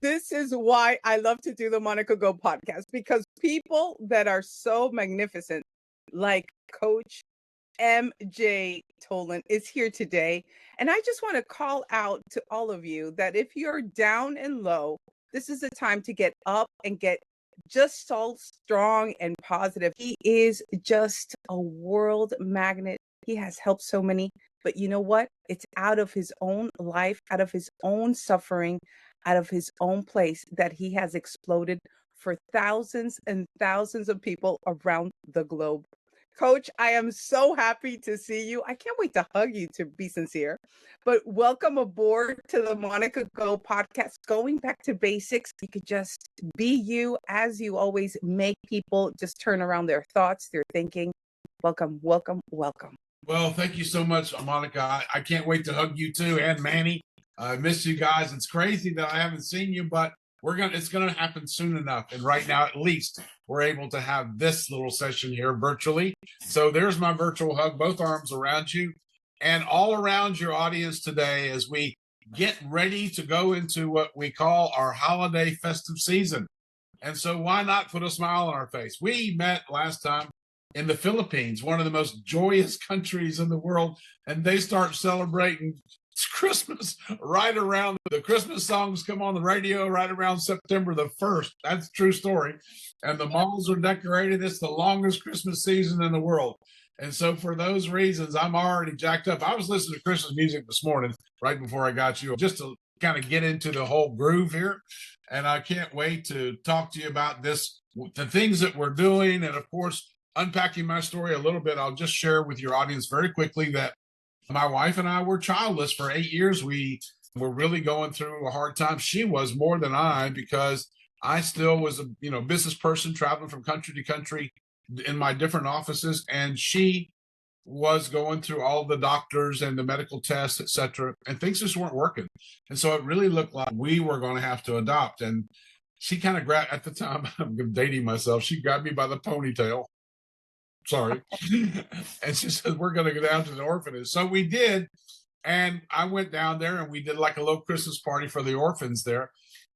This is why I love to do the Monica Go podcast, because people that are so magnificent, like Coach MJ Tolan, is here today. And I just want to call out to all of you that if you're down and low, this is the time to get up and get just so strong and positive. He is just a world magnet. He has helped so many. But you know what? It's out of his own life, out of his own suffering, out of his own place that he has exploded for thousands and thousands of people around the globe. Coach, I am so happy to see you. I can't wait to hug you, to be sincere. But welcome aboard to the Monica Go podcast. Going back to basics, you could just be you as you always make people just turn around their thoughts, their thinking. Welcome, welcome, welcome. Well, thank you so much, Monica. I can't wait to hug you too, and Manny. I miss you guys. It's crazy that I haven't seen you, but it's gonna happen soon enough. And right now, at least, we're able to have this little session here virtually. So there's my virtual hug, both arms around you, and all around your audience today as we get ready to go into what we call our holiday festive season. And so why not put a smile on our face? We met last time in the Philippines, one of the most joyous countries in the world, and they start celebrating Christmas right around, the Christmas songs come on the radio right around September the 1st. That's a true story. And the malls are decorated. It's the longest Christmas season in the world. And so for those reasons, I'm already jacked up. I was listening to Christmas music this morning, right before I got you, just to kind of get into the whole groove here. And I can't wait to talk to you about this, the things that we're doing. And of course, unpacking my story a little bit, I'll just share with your audience very quickly that my wife and I were childless for 8 years. We were really going through a hard time. She was more than I, because I still was a business person traveling from country to country in my different offices, and she was going through all the doctors and the medical tests, etc., and things just weren't working. And so it really looked like we were going to have to adopt. And she kind of grabbed, at the time, I'm dating myself, she grabbed me by the ponytail. Sorry. And she said, we're going to go down to the orphanage. So we did. And I went down there and we did like a little Christmas party for the orphans there.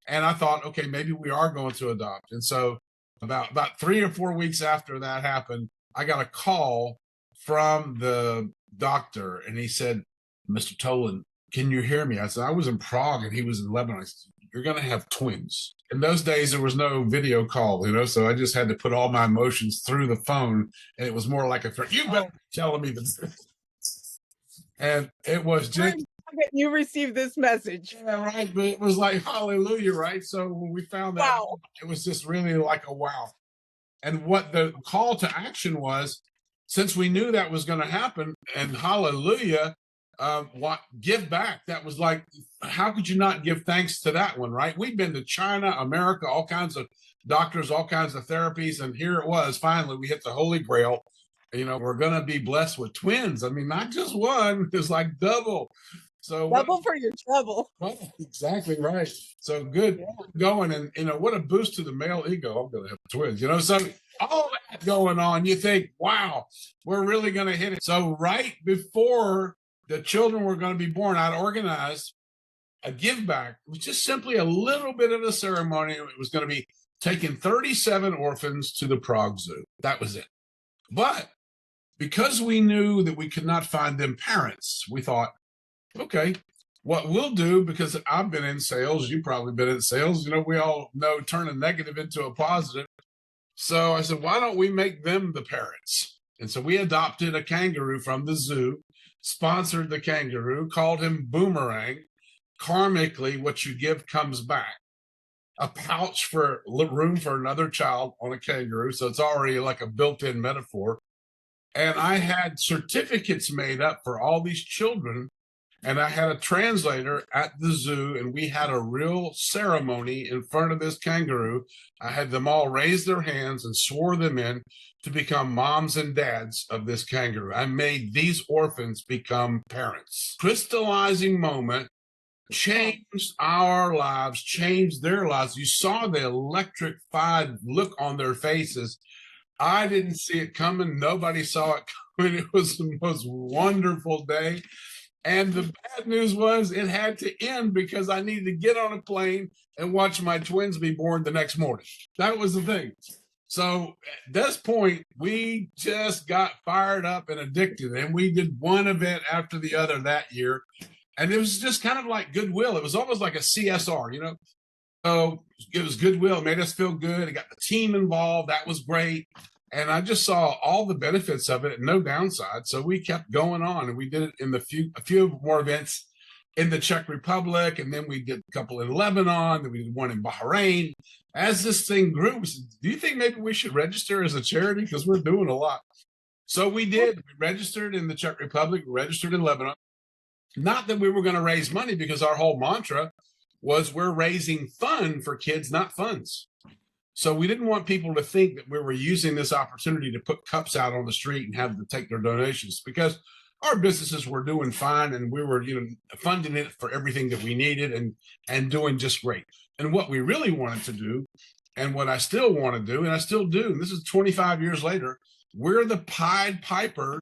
And I thought, okay, maybe we are going to adopt. And so about 3 or 4 weeks after that happened, I got a call from the doctor, and he said, Mr. Tolan, can you hear me? I said, I was in Prague and he was in Lebanon. I said, you're going to have twins. In those days, there was no video call, so I just had to put all my emotions through the phone, and it was more like a threat. You better be telling me this. And it was just... You received this message. Yeah, right. But it was like, hallelujah, right? So when we found that, wow, it was just really like a wow. And what the call to action was, since we knew that was going to happen, and hallelujah, give back. That was like, how could you not give thanks to that one, right? We've been to China, America, all kinds of doctors, all kinds of therapies, and here it was. Finally, we hit the Holy Grail. We're going to be blessed with twins. I mean, not just one, it's like double. So double for your trouble. Well, exactly right. So good going. And, what a boost to the male ego. I'm going to have twins, so all that going on, you think, wow, we're really going to hit it. So right before the children were going to be born, I'd organized a give back. It was just simply a little bit of a ceremony. It was going to be taking 37 orphans to the Prague Zoo. That was it. But because we knew that we could not find them parents, we thought, okay, what we'll do, because I've been in sales, you've probably been in sales, we all know turn a negative into a positive. So I said, why don't we make them the parents? And so we adopted a kangaroo from the zoo, sponsored the kangaroo, called him Boomerang. Karmically, what you give comes back. A pouch for room for another child on a kangaroo. So it's already like a built-in metaphor. And I had certificates made up for all these children. And I had a translator at the zoo, and we had a real ceremony in front of this kangaroo. I had them all raise their hands and swore them in to become moms and dads of this kangaroo. I made these orphans become parents. Crystallizing moment, changed our lives, changed their lives. You saw the electrified look on their faces. I didn't see it coming. Nobody saw it coming. It was the most wonderful day. And the bad news was it had to end because I needed to get on a plane and watch my twins be born the next morning. That was the thing. So at this point, we just got fired up and addicted. And we did one event after the other that year. And it was just kind of like goodwill. It was almost like a CSR, you know? So it was goodwill. It made us feel good. It got the team involved. That was great. And I just saw all the benefits of it and no downside. So we kept going on, and we did it in a few more events in the Czech Republic. And then we did a couple in Lebanon. Then we did one in Bahrain. As this thing grew, we said, do you think maybe we should register as a charity? Because we're doing a lot. So we did. We registered in the Czech Republic, we registered in Lebanon. Not that we were going to raise money, because our whole mantra was we're raising fun for kids, not funds. So we didn't want people to think that we were using this opportunity to put cups out on the street and have them take their donations, because our businesses were doing fine and we were, funding it for everything that we needed and doing just great. And what we really wanted to do, and what I still want to do, and I still do, and this is 25 years later, we're the Pied Piper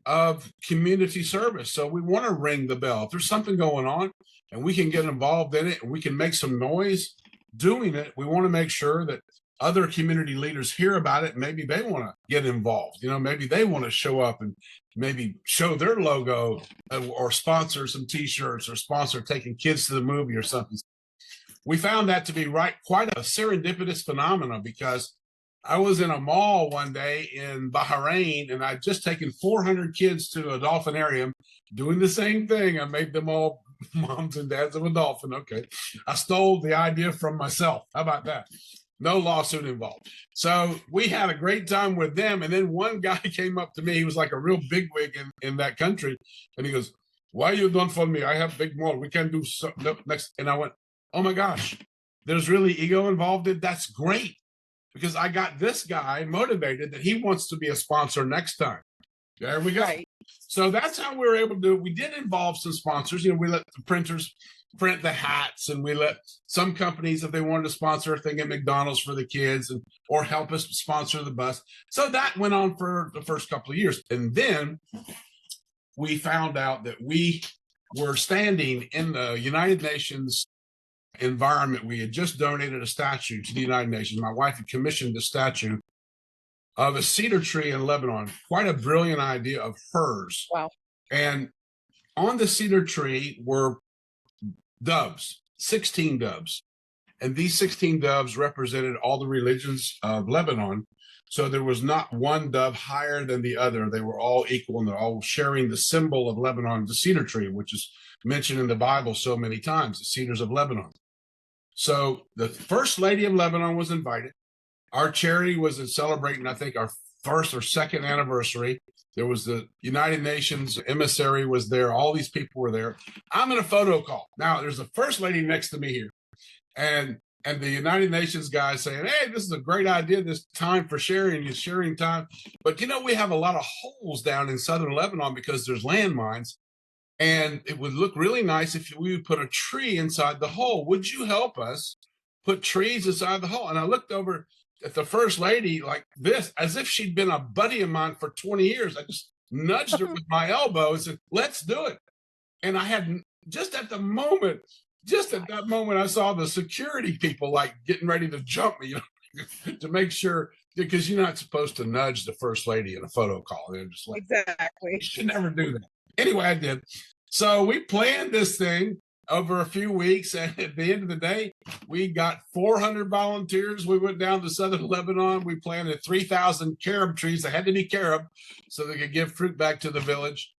of community service. So we want to ring the bell. If there's something going on and we can get involved in it and we can make some noise doing it, we want to make sure that other community leaders hear about it. Maybe they want to get involved. Maybe they want to show up and maybe show their logo, or sponsor some t-shirts, or sponsor taking kids to the movie or something. We found that to be quite a serendipitous phenomenon, because I was in a mall one day in Bahrain, and I'd just taken 400 kids to a dolphinarium doing the same thing. I made them all moms and dads of a dolphin. Okay. I stole the idea from myself. How about that? No lawsuit involved. So we had a great time with them. And then one guy came up to me. He was like a real bigwig in that country. And he goes, why you don't follow me? I have big mall. We can do next. And I went, oh my gosh, there's really ego involved in. That's great, because I got this guy motivated that he wants to be a sponsor next time. There we go. Right. So that's how we were able to do it. We did involve some sponsors. We let the printers print the hats, and we let some companies, if they wanted to sponsor a thing at McDonald's for the kids, or help us sponsor the bus. So that went on for the first couple of years. And then we found out that we were standing in the United Nations environment. We had just donated a statue to the United Nations. My wife had commissioned a statue of a cedar tree in Lebanon. Quite a brilliant idea of hers. Wow. And on the cedar tree were doves, 16 doves. And these 16 doves represented all the religions of Lebanon. So there was not one dove higher than the other. They were all equal, and they're all sharing the symbol of Lebanon, the cedar tree, which is mentioned in the Bible so many times, the cedars of Lebanon. So the First Lady of Lebanon was invited. Our charity was celebrating, I think, our first or second anniversary. There was the United Nations emissary was there. All these people were there. I'm in a photo call. Now, there's a First Lady next to me here. And the United Nations guy saying, hey, this is a great idea. This time for sharing is sharing time. But, we have a lot of holes down in southern Lebanon because there's landmines. And it would look really nice if we would put a tree inside the hole. Would you help us put trees inside the hole? And I looked over at the First Lady like this, as if she'd been a buddy of mine for 20 years. I just nudged her with my elbow and said, let's do it. And I had just at that moment, I saw the security people like getting ready to jump me, to make sure, because you're not supposed to nudge the First Lady in a photo call. They're just like, exactly. You should never do that. Anyway, I did. So we planned this thing over a few weeks. And at the end of the day, we got 400 volunteers. We went down to southern Lebanon. We planted 3,000 carob trees. They had to be carob so they could give fruit back to the village.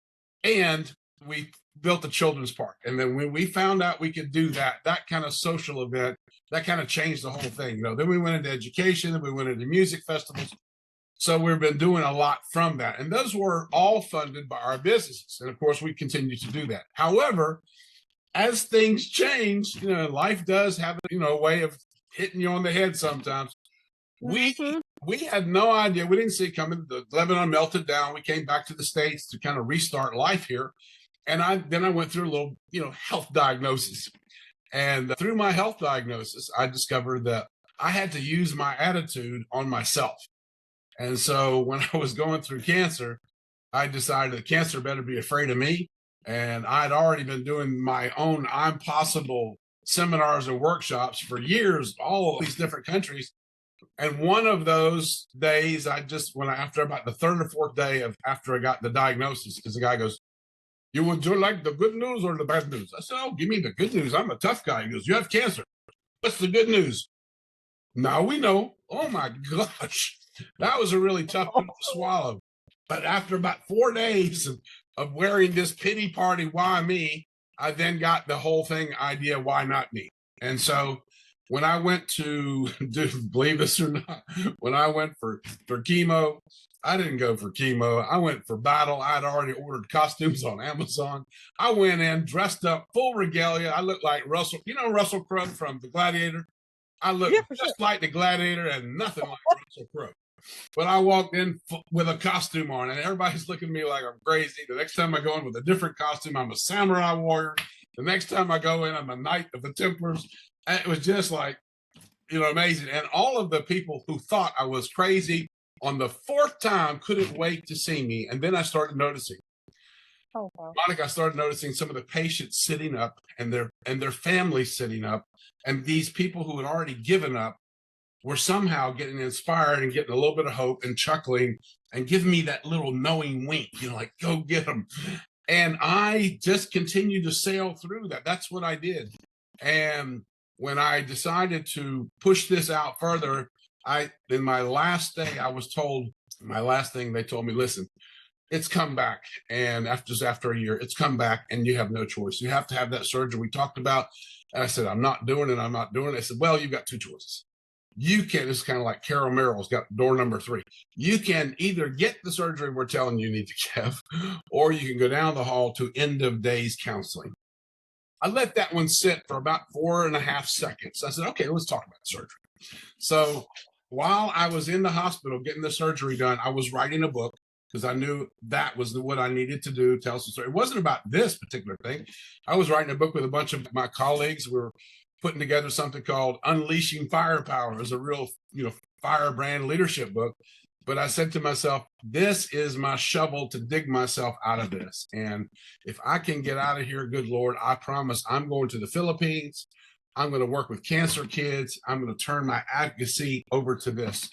And we built a children's park. And then when we found out we could do that kind of social event, that kind of changed the whole thing. Then we went into education, then we went into music festivals. So we've been doing a lot from that. And those were all funded by our businesses. And of course, we continue to do that. However, as things change, life does have a way of hitting you on the head sometimes. We had no idea. We didn't see it coming. The Lebanon melted down. We came back to the States to kind of restart life here. And then I went through a little, health diagnosis. And through my health diagnosis, I discovered that I had to use my attitude on myself. And so when I was going through cancer, I decided that cancer better be afraid of me And I'd already been doing my own I'm Possible seminars and workshops for years, all of these different countries. And one of those days, after about the third or fourth day of after I got the diagnosis, because the guy goes, would you like the good news or the bad news? I said, oh, give me the good news. I'm a tough guy. He goes, you have cancer. What's the good news? Now we know. Oh my gosh. That was a really tough pill to swallow. But after about 4 days of wearing this pity party, why me, I then got the whole thing idea, why not me? And so when I went to believe this or not, when I went for chemo, I didn't go for chemo. I went for battle. I'd already ordered costumes on Amazon. I went in dressed up, full regalia. I looked like Russell Crowe from The Gladiator. I looked just like the Gladiator and nothing like Russell Crowe. But I walked in with a costume on, and everybody's looking at me like I'm crazy. The next time I go in with a different costume, I'm a samurai warrior. The next time I go in, I'm a knight of the Templars. And it was just like, amazing. And all of the people who thought I was crazy on the fourth time couldn't wait to see me. And then I started noticing. Oh, wow. Monica, I started noticing some of the patients sitting up and their families sitting up. And these people who had already given up were somehow getting inspired and getting a little bit of hope and chuckling and giving me that little knowing wink, like, go get them. And I just continued to sail through that. That's what I did. And when I decided to push this out further, in my last day, they told me, listen, it's come back. And after a year, it's come back and you have no choice. You have to have that surgery we talked about. And I said, I'm not doing it. They said, well, you've got two choices. You can, it's kind of like Carol Merrill's got door number 3. You can either get the surgery we're telling you need to have, or you can go down the hall to end of days counseling. I let that one sit for about 4.5 seconds. I said, okay, let's talk about surgery. So while I was in the hospital getting the surgery done, I was writing a book because I knew that was what I needed to do, tell some story. It wasn't about this particular thing. I was writing a book with a bunch of my colleagues. We were putting together something called Unleashing Firepower. It's a real, firebrand leadership book. But I said to myself, this is my shovel to dig myself out of this. And if I can get out of here, good Lord, I promise I'm going to the Philippines. I'm going to work with cancer kids. I'm going to turn my advocacy over to this.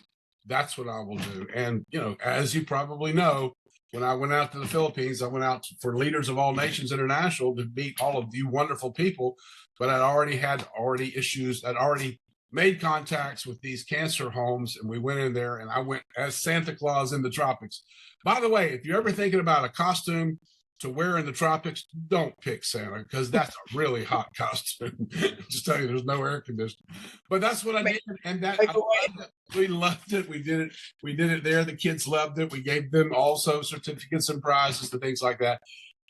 That's what I will do. And, as you probably know, when I went out to the Philippines, I went out for Leaders of All Nations International to meet all of you wonderful people. But I'd already had issues. I'd already made contacts with these cancer homes, and we went in there, and I went as Santa Claus in the tropics. By the way, if you're ever thinking about a costume to wear in the tropics, don't pick Santa, because that's a really hot costume. Just tell you, there's no air conditioning. But that's what I did, and we loved it. We did it there. The kids loved it. We gave them also certificates and prizes and things like that.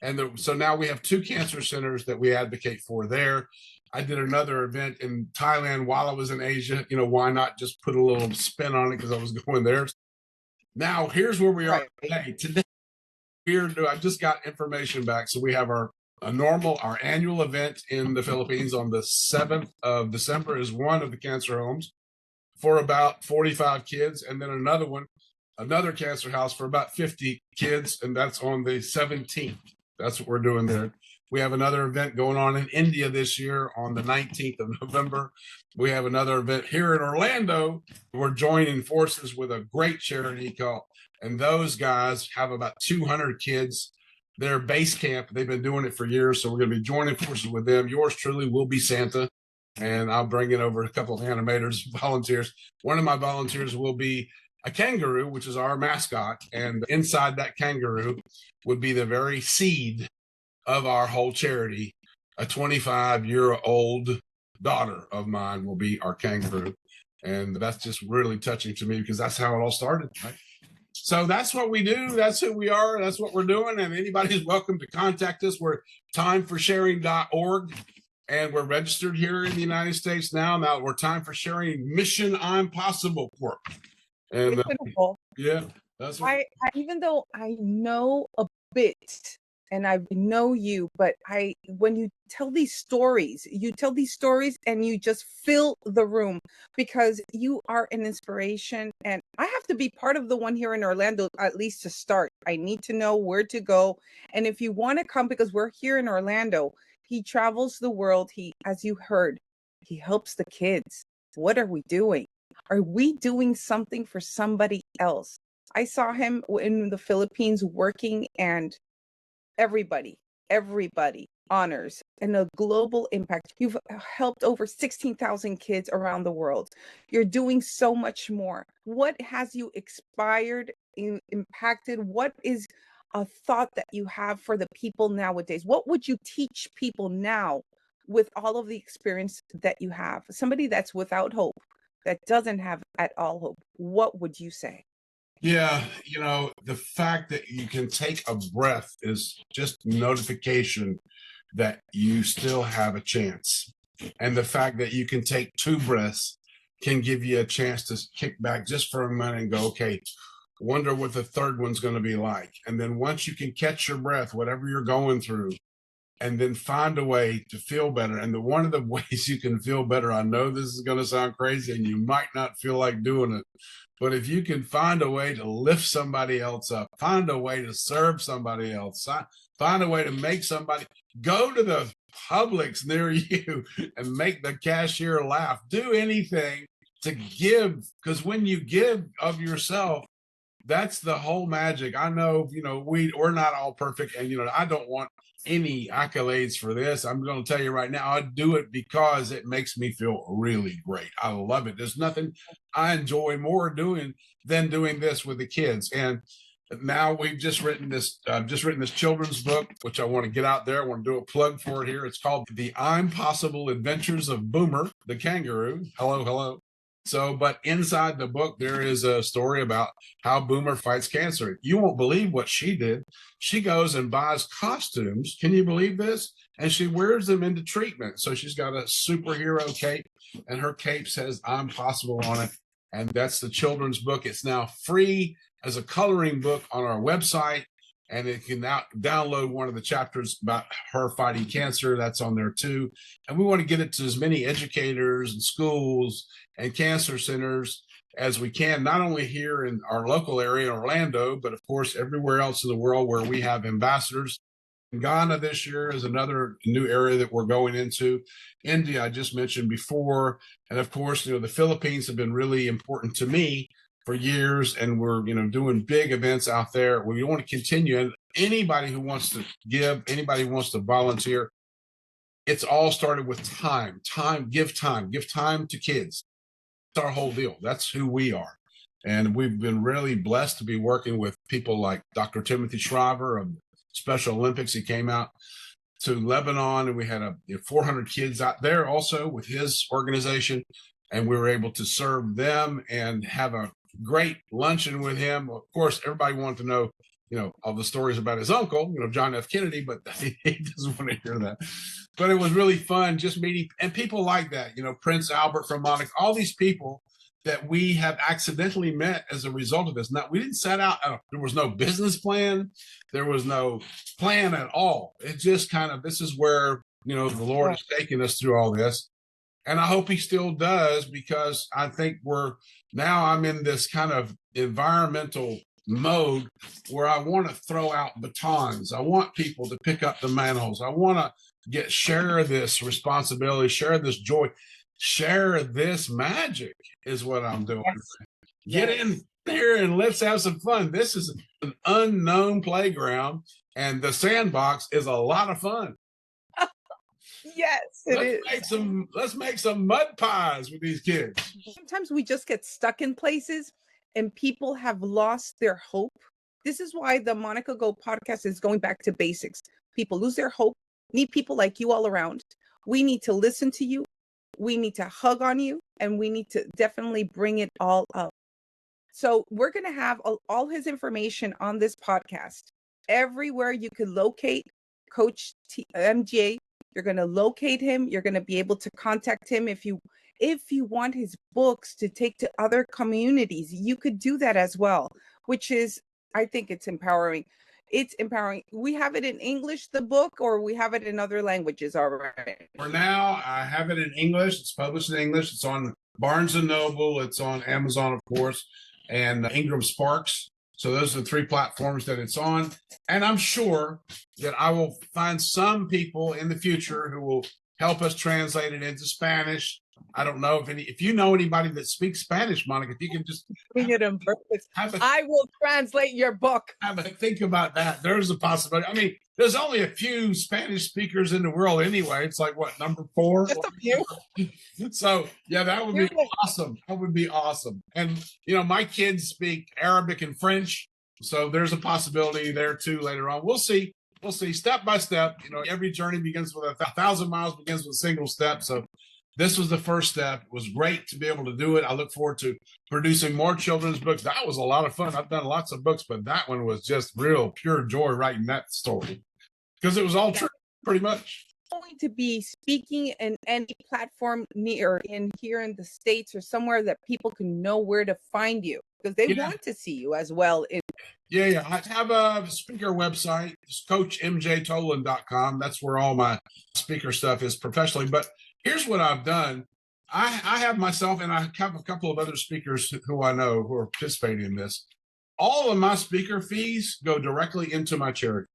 And so now we have 2 cancer centers that we advocate for there. I did another event in Thailand while I was in Asia. Why not just put a little spin on it, because I was going there. Now, here's where we are today. I just got information back. So we have our annual event in the Philippines on the 7th of December is one of the cancer homes for about 45 kids. And then another cancer house for about 50 kids. And that's on the 17th. That's what we're doing there. We have another event going on in India this year on the 19th of November. We have another event here in Orlando. We're joining forces with a great charity and those guys have about 200 kids. Their base camp, they've been doing it for years. So we're going to be joining forces with them. Yours truly will be Santa. And I'll bring in over a couple of animators, volunteers. One of my volunteers will be a kangaroo, which is our mascot. And inside that kangaroo would be the very seed of our whole charity. A 25-year-old daughter of mine will be our kangaroo. And that's just really touching to me, because that's how it all started, right? So that's what we do. That's who we are. That's what we're doing. And anybody's welcome to contact us. We're timeforsharing.org. And we're registered here in the United States now. Now we're Time for Sharing Mission I'm Possible Corp. And yeah, that's what even though I know a bit and I know you, but when you tell these stories, and you just fill the room because you are an inspiration. And I have to be part of the one here in Orlando, at least to start. I need to know where to go. And if you want to come, because we're here in Orlando, he travels the world. As you heard, he helps the kids. What are we doing? Are we doing something for somebody else? I saw him in the Philippines working, and everybody, everybody honors and a global impact. You've helped over 16,000 kids around the world. You're doing so much more. What has you impacted? What is a thought that you have for the people nowadays? What would you teach people now with all of the experience that you have? Somebody that's without hope, that doesn't have at all hope, what would you say? Yeah, the fact that you can take a breath is just notification that you still have a chance. And the fact that you can take two breaths can give you a chance to kick back just for a minute and go, okay, wonder what the third one's going to be like. And then once you can catch your breath, whatever you're going through, and then find a way to feel better. And one of the ways you can feel better, I know this is going to sound crazy and you might not feel like doing it, but if you can find a way to lift somebody else up, find a way to serve somebody else, find a way to make somebody go to the Publix near you and make the cashier laugh, do anything to give, because when you give of yourself, that's the whole magic. I know, we're not all perfect, and I don't want any accolades for this. I'm going to tell you right now, I do it because it makes me feel really great. I love it. There's nothing I enjoy more doing than doing this with the kids. And now we've just written this children's book, which I want to get out there. I want to do a plug for it here. It's called The I'm Possible Adventures of Boomer the Kangaroo. Hello, hello. So, but inside the book, there is a story about how Boomer fights cancer. You won't believe what she did. She goes and buys costumes. Can you believe this? And she wears them into treatment. So she's got a superhero cape, and her cape says I'm possible on it. And that's the children's book. It's now free as a coloring book on our website. And it can now download one of the chapters about her fighting cancer. That's on there too. And we want to get it to as many educators and schools and cancer centers as we can, not only here in our local area in Orlando, but of course, everywhere else in the world where we have ambassadors. Ghana this year is another new area that we're going into. India, I just mentioned before. And of course, the Philippines have been really important to me for years, and we're doing big events out there. We want to continue, and anybody who wants to give, anybody who wants to volunteer, it's all started with time. Give time to kids. That's our whole deal. That's who we are. And we've been really blessed to be working with people like Dr. Timothy Shriver of Special Olympics. He came out to Lebanon, and we had 400 kids out there also with his organization, and we were able to serve them and have a great luncheon with him. Of course, everybody wanted to know, all the stories about his uncle, John F. Kennedy, but he doesn't want to hear that. But it was really fun just meeting, and people like that, Prince Albert from Monaco, all these people that we have accidentally met as a result of this. Now, we didn't set out, there was no business plan. There was no plan at all. It just this is where, the Lord is taking us through all this. And I hope he still does, because I think I'm in this kind of environmental mode where I want to throw out batons. I want people to pick up the mantles. I want to share this responsibility, share this joy, share this magic is what I'm doing. Yes. Get in there and let's have some fun. This is an unknown playground, and the sandbox is a lot of fun. Yes, let's make some mud pies with these kids. Sometimes we just get stuck in places and people have lost their hope. This is why the Monica Go podcast is going back to basics. People lose their hope, need people like you all around. We need to listen to you. We need to hug on you, and we need to definitely bring it all up. So we're going to have all his information on this podcast. Everywhere you could locate Coach MJ, you're going to locate him. You're going to be able to contact him if you want his books to take to other communities. You could do that as well, which is, I think it's empowering. It's empowering. We have it in English, the book, or we have it in other languages already? For now, I have it in English. It's published in English. It's on Barnes and Noble. It's on Amazon, of course, and Ingram Sparks. So those are the three platforms that it's on. And I'm sure that I will find some people in the future who will help us translate it into Spanish. I don't know if you know anybody that speaks Spanish, Monica, if you can just Bring it in purpose. I will translate your book. have a think about that. There's a possibility. I mean, there's only a few Spanish speakers in the world anyway. It's like what, number 4? Just a few. So yeah, that would be awesome. That would be awesome. And my kids speak Arabic and French, so there's a possibility there too later on. We'll see. We'll see. Step by step. Every journey begins with 1,000 miles begins with a single step. So this was the first step. It was great to be able to do it. I look forward to producing more children's books. That was a lot of fun. I've done lots of books, but that one was just real pure joy writing that story because it was all true, pretty much. Going to be speaking in any platform here in the States or somewhere that people can know where to find you because they want to see you as well. Yeah. I have a speaker website. It's coachmjtolan.com. That's where all my speaker stuff is professionally. But here's what I've done. I have myself, and I have a couple of other speakers who I know who are participating in this. All of my speaker fees go directly into my charity.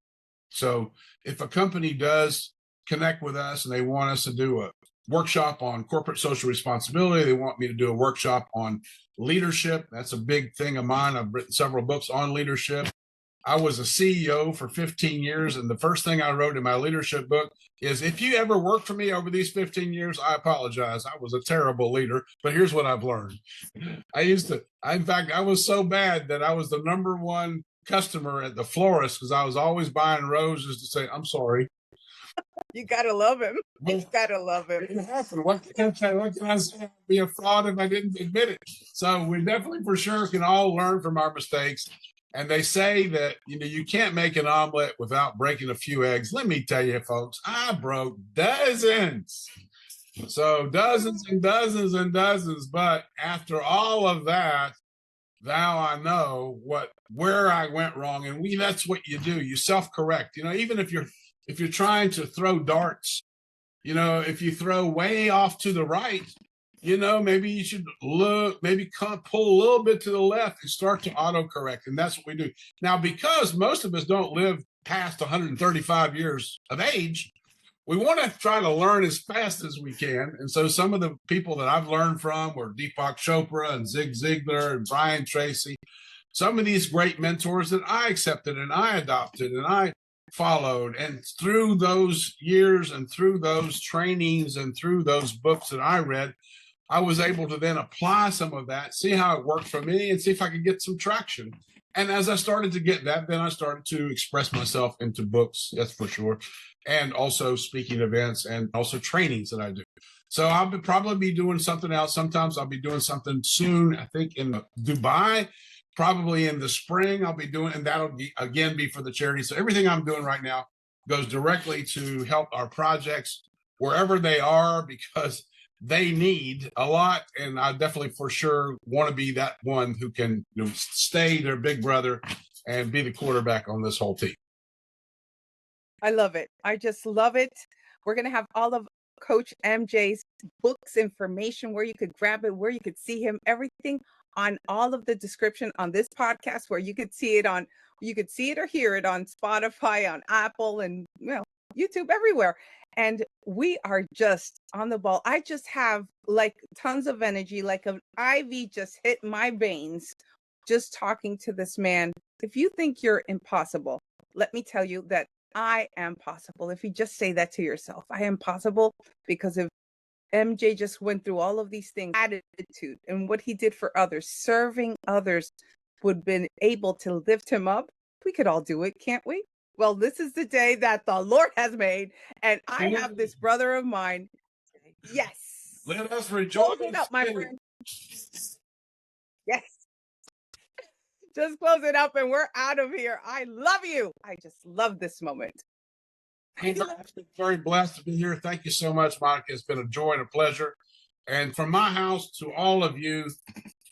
So if a company does connect with us and they want us to do a workshop on corporate social responsibility, they want me to do a workshop on leadership. That's a big thing of mine. I've written several books on leadership. I was a CEO for 15 years, and the first thing I wrote in my leadership book is, if you ever worked for me over these 15 years, I apologize. I was a terrible leader, but here's what I've learned. In fact, I was so bad that I was the number one customer at the florist because I was always buying roses to say, I'm sorry. You got to love him. You got to love him. It happened. What can I say? I'd be a fraud if I didn't admit it. So we definitely for sure can all learn from our mistakes. And they say that, you can't make an omelet without breaking a few eggs. Let me tell you, folks, I broke dozens. So dozens and dozens and dozens. But after all of that, now I know where I went wrong. And that's what you do. You self-correct. Even if you're trying to throw darts, if you throw way off to the right, maybe you should pull a little bit to the left and start to autocorrect. And that's what we do. Now, because most of us don't live past 135 years of age, we want to try to learn as fast as we can. And so some of the people that I've learned from were Deepak Chopra and Zig Ziglar and Brian Tracy, some of these great mentors that I accepted and I adopted and I followed. And through those years and through those trainings and through those books that I read, I was able to then apply some of that, see how it worked for me, and see if I could get some traction. And as I started to get that, then I started to express myself into books, that's for sure, and also speaking events and also trainings that I do. So I'll probably be doing something else. Sometimes I'll be doing something soon, I think in Dubai, probably in the spring I'll be doing, and that'll again be for the charity. So everything I'm doing right now goes directly to help our projects wherever they are, because they need a lot, and I definitely for sure want to be that one who can stay their big brother and be the quarterback on this whole team. I love it. I just love it. We're going to have all of Coach MJ's books, information, where you could grab it, where you could see him, everything on all of the description on this podcast, where you could see it or hear it on Spotify, on Apple, and YouTube, everywhere. And we are just on the ball. I just have like tons of energy, like an IV just hit my veins just talking to this man. If you think you're impossible, let me tell you that I am possible. If you just say that to yourself, I am possible, because if MJ just went through all of these things, attitude and what he did for others, serving others, would have been able to lift him up. We could all do it, can't we? Well, this is the day that the Lord has made, and I have this brother of mine. Yes. Let us rejoice. Close it up, my friend. Yes. Just close it up and we're out of here. I love you. I just love this moment. I'm very blessed to be here. Thank you so much, Monica. It's been a joy and a pleasure. And from my house to all of you,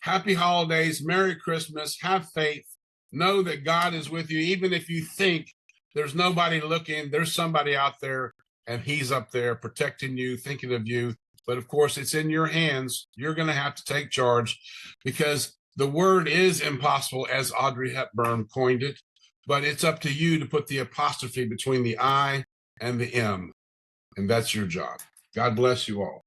happy holidays, Merry Christmas, have faith, know that God is with you. Even if you think there's nobody looking, there's somebody out there, and he's up there protecting you, thinking of you. But of course, it's in your hands. You're going to have to take charge, because the word is impossible, as Audrey Hepburn coined it. But it's up to you to put the apostrophe between the I and the M. And that's your job. God bless you all.